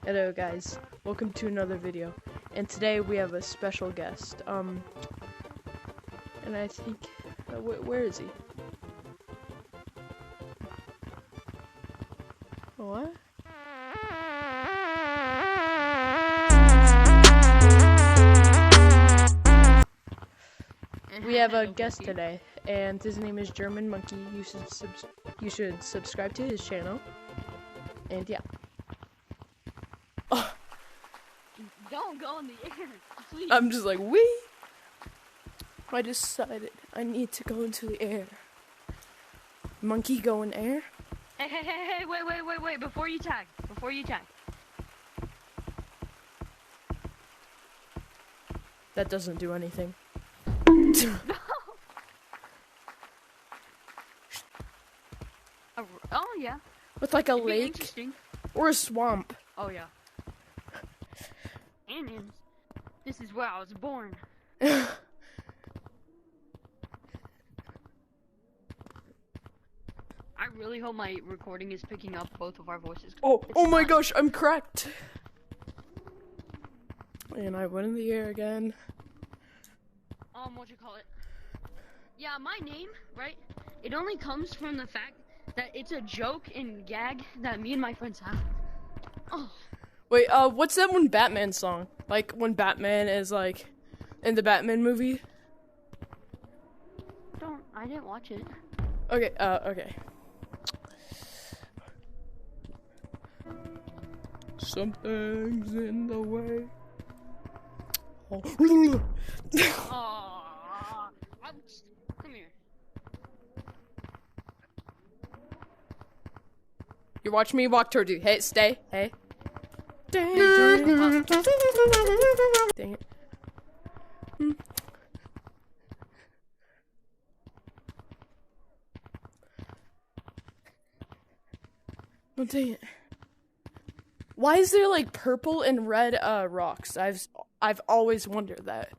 Hello guys, welcome to another video, and today we have a special guest, and I think, where is he? What? We have a guest today, and his name is German Monkey. You should subscribe to his channel, and yeah. Don't go in the air, please. I'm just like, wee! I decided I need to go into the air. Monkey go in air? Hey, wait, before you tag. That doesn't do anything. Oh, yeah. With like a It'd be lake interesting. or a swamp. Oh, yeah. Aliens. This is where I was born. I really hope my recording is picking up both of our voices. Oh my not. gosh, I'm cracked. And I went in the air again. What you call it? Yeah, my name, right? It only comes from the fact that it's a joke and gag that me and my friends have. Oh. Wait, what's that one Batman song? Like when Batman is like in the Batman movie? I didn't watch it. Okay, okay. Something's in the way. Oh. Aww. Come here. You're watching me walk toward you. Hey, stay. Hey. Dang it. Dang it. Oh, dang it. Why is there like purple and red rocks? I've always wondered that.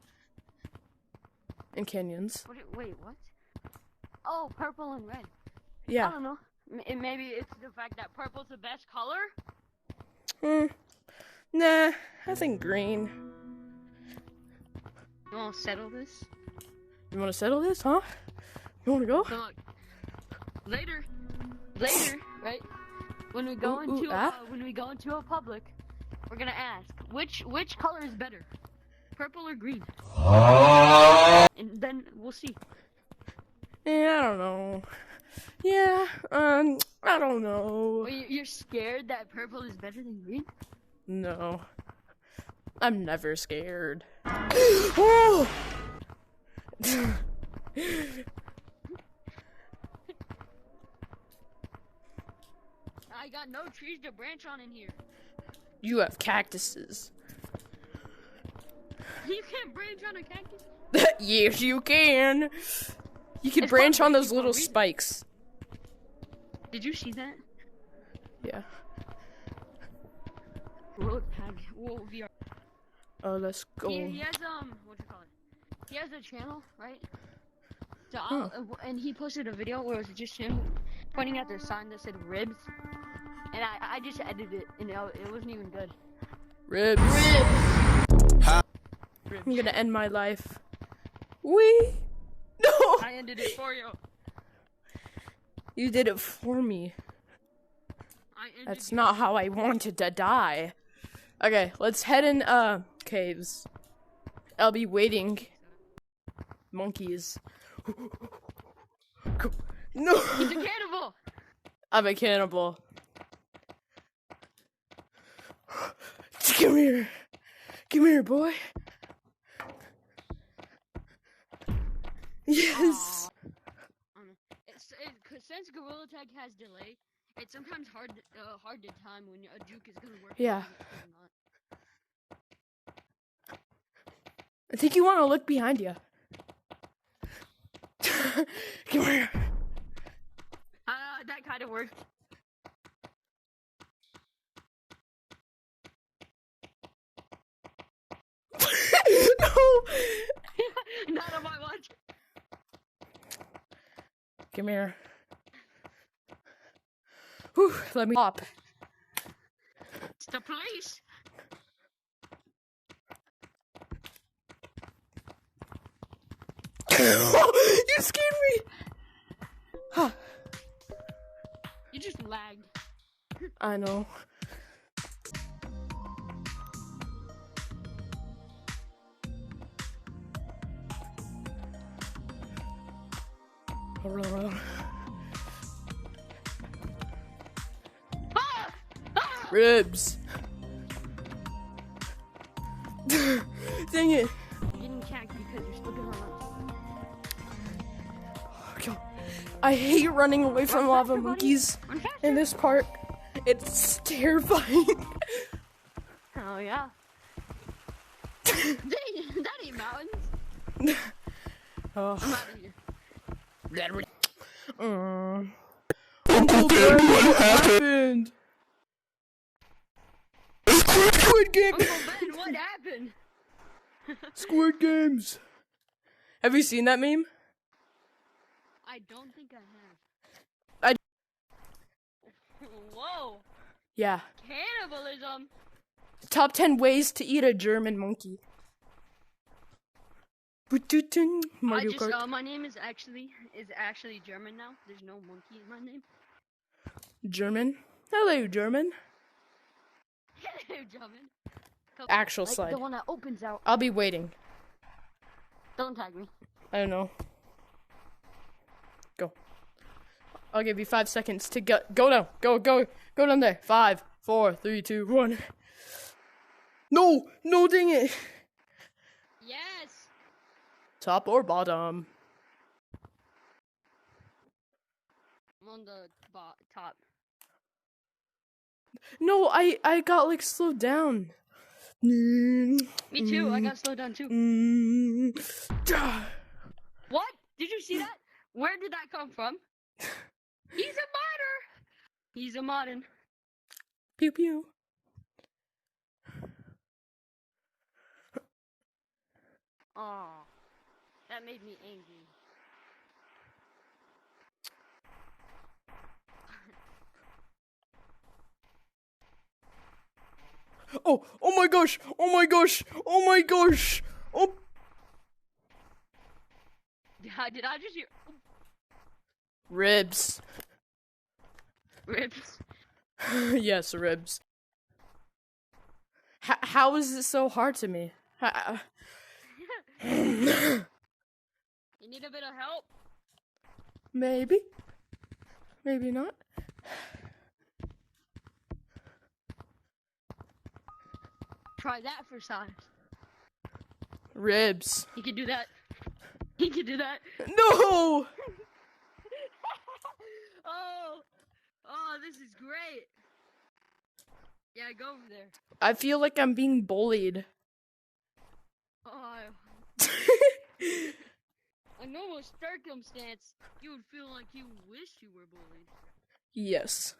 In canyons. Wait, what? Oh, purple and red. Yeah. I don't know. Maybe it's the fact that purple's the best color? Nah, I think green. You wanna settle this? You wanna settle this, huh? You wanna go? So look, later, right? When we go into a public, we're gonna ask which color is better, purple or green, and then we'll see. Yeah, I don't know. Yeah, I don't know. Wait, you're scared that purple is better than green? No. I'm never scared. Oh! I got no trees to branch on in here. You have cactuses. You can't branch on a cactus? Yes, you can. You can It's branch called on those branching for a little reason. spikes. Did you see that? Yeah. Whoa, VR. Oh, let's go. He has what you call it? He has a channel, right? So and he posted a video where it was just him pointing at the sign that said ribs, and I just edited it, and it wasn't even good. Ribs. I'm gonna end my life. Wee. No. I ended it for you. You did it for me. That's not how I wanted to die. Okay, let's head in caves. I'll be waiting. Monkeys. Go. No. He's a cannibal. I'm a cannibal. Come here. Come here, boy. Yes. Since Gorilla Tag has delay, it's sometimes hard to time when a juke is gonna work. Yeah. and not. I think you want to look behind you. Come here. That kind of worked. No. Not on my watch. Come here. Whew, let me hop. It's the police. You scared me. Huh. You just lagged. I know. Ribs. Dang it. You didn't check because you're still gonna run. I hate running away from lava monkeys Run faster. in this park. It's terrifying. Oh yeah. That ain't mountains. Oh. I'm out of here. Uncle Ben, what happened? Squid Game. Uncle Ben, what happened? Squid Games. Have you seen that meme? I don't think I have. Whoa. Yeah. Cannibalism. Top 10 ways to eat a German monkey. Mario Kart. My name is actually German now. There's no monkey in my name. German? Hello, German. Hello, German. Actual like slide. the one that opens out. I'll be waiting. Don't tag me. I don't know. Go. I'll give you 5 seconds to go down. Go down there. 5, 4, 3, 2, 1. No, dang it. Yes. Top or bottom? I'm on the top. No, I got like slowed down. Me too. I got slowed down too. What? Did you see that? Where did that come from? He's a modder. He's a modern. Pew pew. Oh, that made me angry. Oh my gosh. Oh. Did I just hear Ribs. ribs? Yes, ribs. How is it so hard to me? You need a bit of help? Maybe not. Try that for size. Ribs. You can do that. You can do that. No! Oh, this is great. Yeah, go over there. I feel like I'm being bullied. Oh. In normal circumstance, you would feel like you wish you were bullied. Yes.